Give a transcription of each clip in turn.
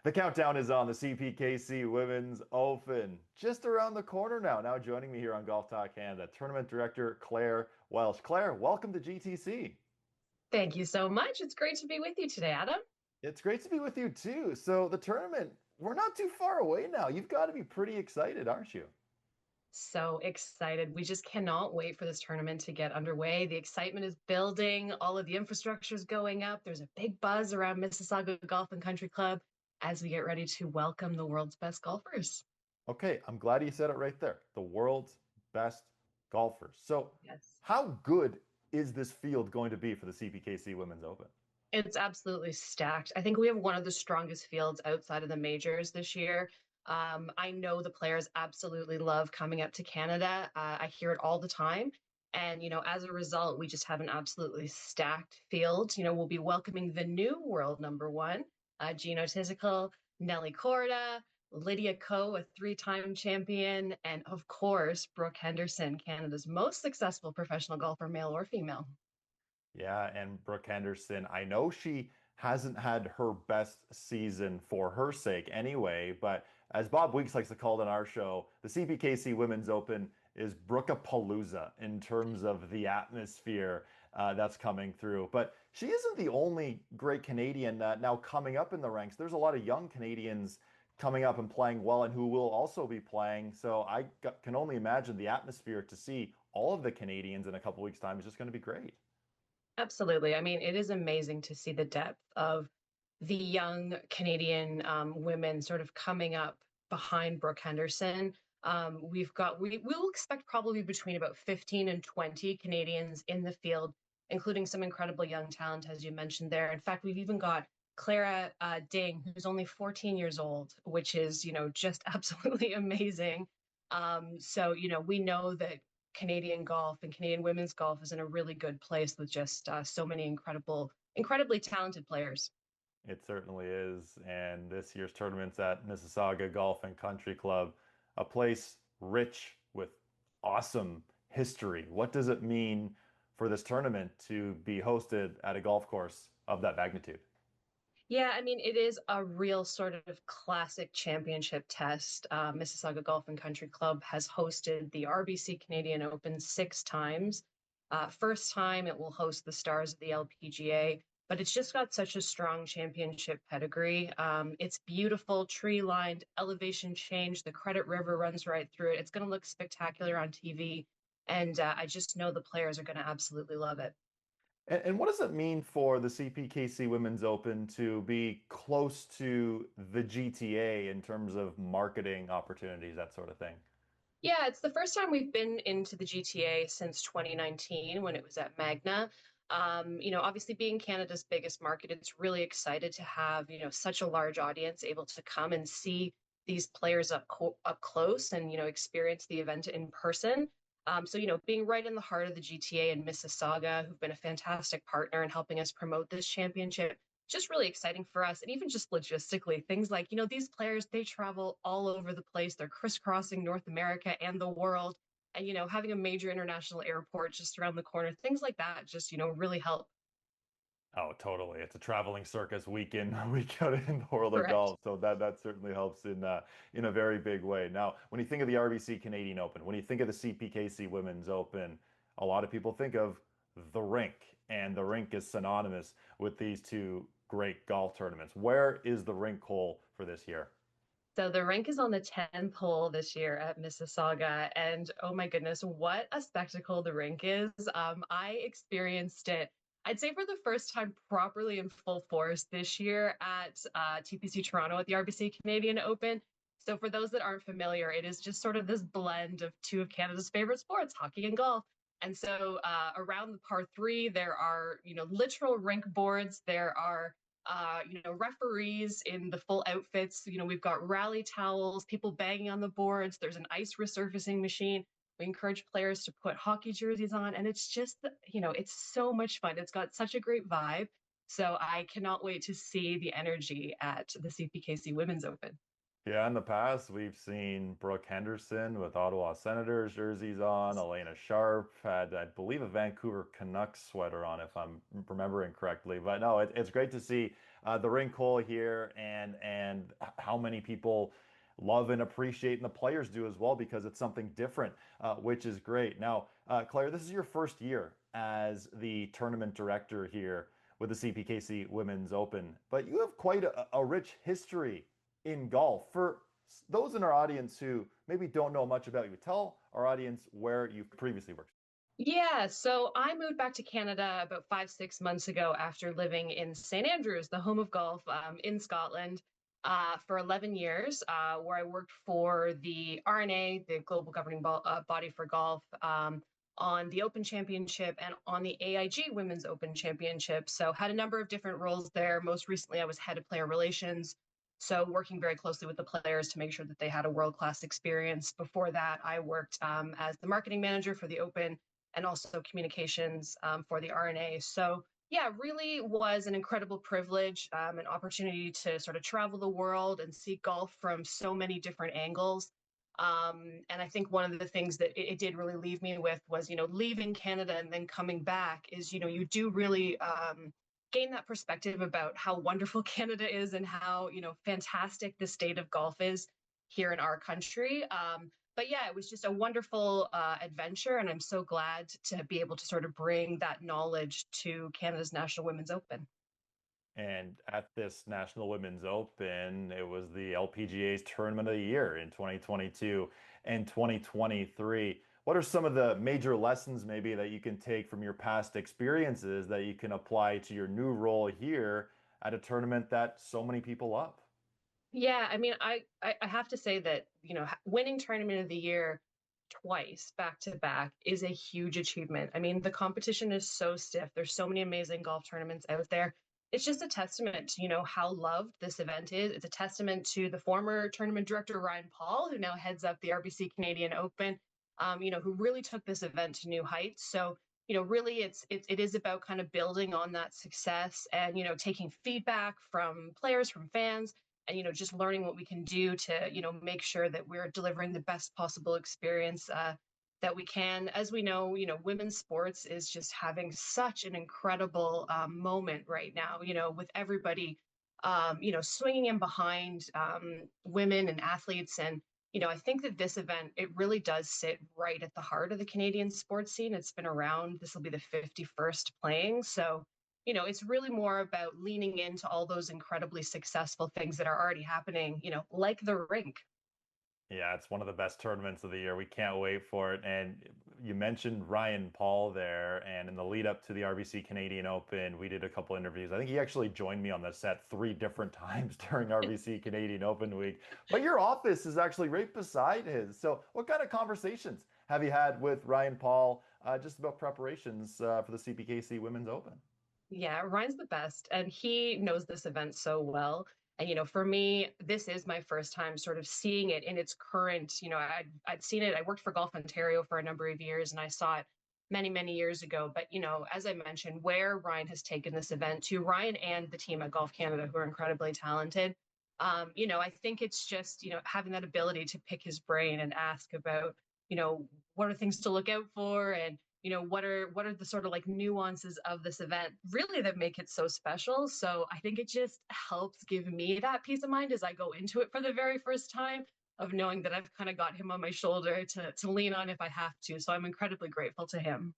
The countdown is on. The CPKC Women's Open just around the corner now. Now joining me here on Golf Talk Canada, Tournament Director Claire Welsh. Claire, welcome to GTC. Thank you so much. It's great to be with you today, Adam. It's great to be with you too. So the tournament, we're not too far away now. You've got to be pretty excited, aren't you? So excited. We just cannot wait for this tournament to get underway. The excitement is building. All of the infrastructure is going up. There's a big buzz around Mississauga Golf and Country Club as we get ready to welcome the world's best golfers. Okay, I'm glad you said it right there. The world's best golfers. So Yes. how good is this field going to be for the CPKC Women's Open? It's absolutely stacked. I think we have one of the strongest fields outside of the majors this year. I know the players absolutely love coming up to Canada. I hear it all the time. And, as a result, we just have an absolutely stacked field. We'll be welcoming the new world number one, Jeeno Thitikul, Nelly Korda, Lydia Ko, a three-time champion, and of course, Brooke Henderson, Canada's most successful professional golfer, male or female. Yeah, and Brooke Henderson, I know she hasn't had her best season for her sake anyway, but as Bob Weeks likes to call it on our show, the CPKC Women's Open is Brookapalooza in terms of the atmosphere that's coming through. But she isn't the only great Canadian now coming up in the ranks. There's a lot of young Canadians coming up and playing well and who will also be playing. So can only imagine the atmosphere to see all of the Canadians in a couple weeks' time is just going to be great. Absolutely. I mean, it is amazing to see the depth of the young Canadian women sort of coming up behind Brooke Henderson. We will expect probably between about 15 and 20 Canadians in the field, including some incredible young talent, as you mentioned there. In fact, we've even got Clara Ding, who's only 14 years old, which is, just absolutely amazing. So, we know that Canadian golf and Canadian women's golf is in a really good place with just so many incredibly talented players. It certainly is. And this year's tournament's at Mississauga Golf and Country Club, a place rich with awesome history. What does it mean for this tournament to be hosted at a golf course of that magnitude? Yeah, I mean, it is a real sort of classic championship test. Mississauga Golf and Country Club has hosted the RBC Canadian Open six times. First time it will host the stars of the LPGA, but it's just got such a strong championship pedigree. It's beautiful, tree-lined, elevation change. The Credit River runs right through it. It's going to look spectacular on TV, and I just know the players are going to absolutely love it. And what does it mean for the CPKC Women's Open to be close to the GTA in terms of marketing opportunities, that sort of thing? Yeah, it's the first time we've been into the GTA since 2019 when it was at Magna. Obviously being Canada's biggest market, it's really excited to have, such a large audience able to come and see these players up close and, experience the event in person. So, being right in the heart of the GTA in Mississauga, who've been a fantastic partner in helping us promote this championship, just really exciting for us. And even just logistically, things like, these players, they travel all over the place. They're crisscrossing North America and the world. And, having a major international airport just around the corner, things like that just, really help. Oh, totally. It's a traveling circus week in, week out in the world of Correct. golf. So that certainly helps in a very big way. Now, when you think of the RBC Canadian Open, when you think of the CPKC Women's Open, a lot of people think of the rink, and the rink is synonymous with these two great golf tournaments. Where is the rink hole for this year? So the rink is on the 10th hole this year at Mississauga. And oh my goodness, what a spectacle the rink is. I experienced it, I'd say for the first time properly in full force this year at TPC Toronto at the RBC Canadian Open. So for those that aren't familiar, it is just sort of this blend of two of Canada's favorite sports, hockey and golf. And so around the par three, there are, literal rink boards. There are referees in the full outfits. We've got rally towels, people banging on the boards. There's an ice resurfacing machine. We encourage players to put hockey jerseys on, and it's just, it's so much fun. It's got such a great vibe. So I cannot wait to see the energy at the CPKC Women's Open. Yeah, in the past, we've seen Brooke Henderson with Ottawa Senators jerseys on. Elena Sharp had, I believe, a Vancouver Canucks sweater on, if I'm remembering correctly. But no, it's great to see the rink hole here, and how many people love and appreciate, and the players do as well, because it's something different, which is great. Now, Claire, this is your first year as the tournament director here with the CPKC Women's Open, but you have quite a rich history in golf. For those in our audience who maybe don't know much about you, tell our audience where you previously worked. Yeah, so I moved back to Canada about 5, 6 months ago after living in St. Andrews, the home of golf in Scotland, for 11 years, where I worked for the RNA, the global governing body for golf, on the Open Championship and on the AIG Women's Open Championship. So had a number of different roles there. Most recently, I was head of player relations. So working very closely with the players to make sure that they had a world-class experience. Before that, I worked as the marketing manager for the Open and also communications for the RNA. So yeah, really was an incredible privilege, an opportunity to sort of travel the world and see golf from so many different angles. And I think one of the things that it did really leave me with was, leaving Canada and then coming back is, you do really gain that perspective about how wonderful Canada is and how, fantastic the state of golf is here in our country. But yeah, it was just a wonderful adventure, and I'm so glad to be able to sort of bring that knowledge to Canada's National Women's Open. And at this National Women's Open, it was the LPGA's Tournament of the Year in 2022 and 2023. What are some of the major lessons maybe that you can take from your past experiences that you can apply to your new role here at a tournament that so many people love? Yeah, I mean, I have to say that, winning Tournament of the Year twice back to back is a huge achievement. I mean, the competition is so stiff. There's so many amazing golf tournaments out there. It's just a testament to, how loved this event is. It's a testament to the former tournament director, Ryan Paul, who now heads up the RBC Canadian Open, who really took this event to new heights. So, really it is about kind of building on that success and, taking feedback from players, from fans, and, just learning what we can do to, make sure that we're delivering the best possible experience that we can. As we know, women's sports is just having such an incredible moment right now, with everybody, swinging in behind women and athletes. And, I think that this event, it really does sit right at the heart of the Canadian sports scene. It's been around, this will be the 51st playing. So, it's really more about leaning into all those incredibly successful things that are already happening, like the rink. Yeah, it's one of the best tournaments of the year. We can't wait for it. And you mentioned Ryan Paul there, and in the lead up to the RBC Canadian Open, we did a couple interviews. I think he actually joined me on the set 3 different times during RBC Canadian Open week. But your office is actually right beside his. So, what kind of conversations have you had with Ryan Paul just about preparations for the CPKC Women's Open? Yeah, Ryan's the best, and he knows this event so well. And for me, this is my first time sort of seeing it in its current. I'd seen it. I worked for Golf Ontario for a number of years, and I saw it many, many years ago. But as I mentioned, where Ryan has taken this event to, Ryan and the team at Golf Canada, who are incredibly talented. I think it's just having that ability to pick his brain and ask about what are things to look out for, and what are the sort of like nuances of this event really that make it so special. So I think it just helps give me that peace of mind as I go into it for the very first time, of knowing that I've kind of got him on my shoulder to lean on if I have to. So I'm incredibly grateful to him.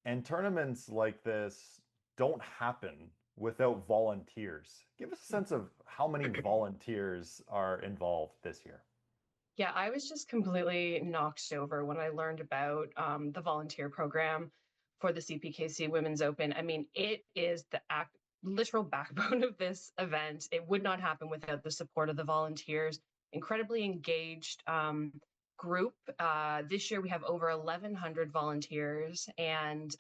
And tournaments like this don't happen without volunteers. Give us a sense of how many volunteers are involved this year. Yeah, I was just completely knocked over when I learned about the volunteer program for the CPKC Women's Open. I mean, it is the literal backbone of this event. It would not happen without the support of the volunteers. Incredibly engaged group. This year we have over 1,100 volunteers, and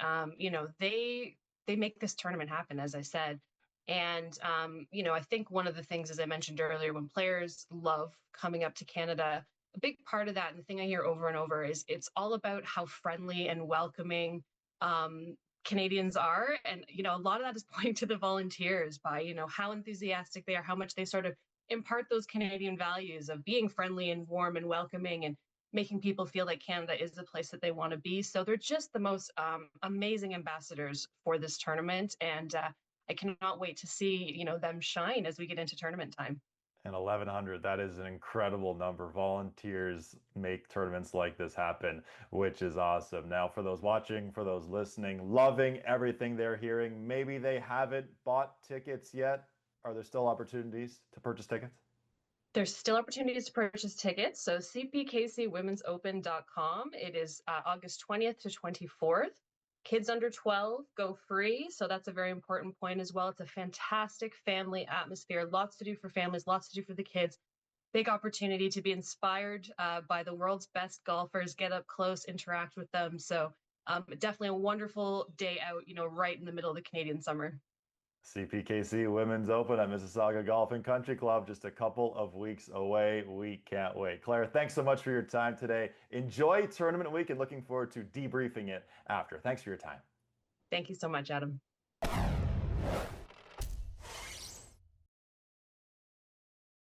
they make this tournament happen, as I said. And, I think one of the things, as I mentioned earlier, when players love coming up to Canada, a big part of that, and the thing I hear over and over, is it's all about how friendly and welcoming Canadians are. And, a lot of that is pointing to the volunteers by, how enthusiastic they are, how much they sort of impart those Canadian values of being friendly and warm and welcoming and making people feel like Canada is the place that they want to be. So they're just the most amazing ambassadors for this tournament. And I cannot wait to see, them shine as we get into tournament time. And 1,100, that is an incredible number. Volunteers make tournaments like this happen, which is awesome. Now, for those watching, for those listening, loving everything they're hearing, maybe they haven't bought tickets yet. Are there still opportunities to purchase tickets? There's still opportunities to purchase tickets. So cpkcwomensopen.com. It is August 20th to 24th. Kids under 12 go free. So that's a very important point as well. It's a fantastic family atmosphere. Lots to do for families, lots to do for the kids. Big opportunity to be inspired by the world's best golfers, get up close, interact with them. So definitely a wonderful day out, right in the middle of the Canadian summer. CPKC Women's Open at Mississauga Golf and Country Club, just a couple of weeks away. We can't wait. Claire, thanks so much for your time today. Enjoy tournament week and looking forward to debriefing it after. Thanks for your time. Thank you so much, Adam.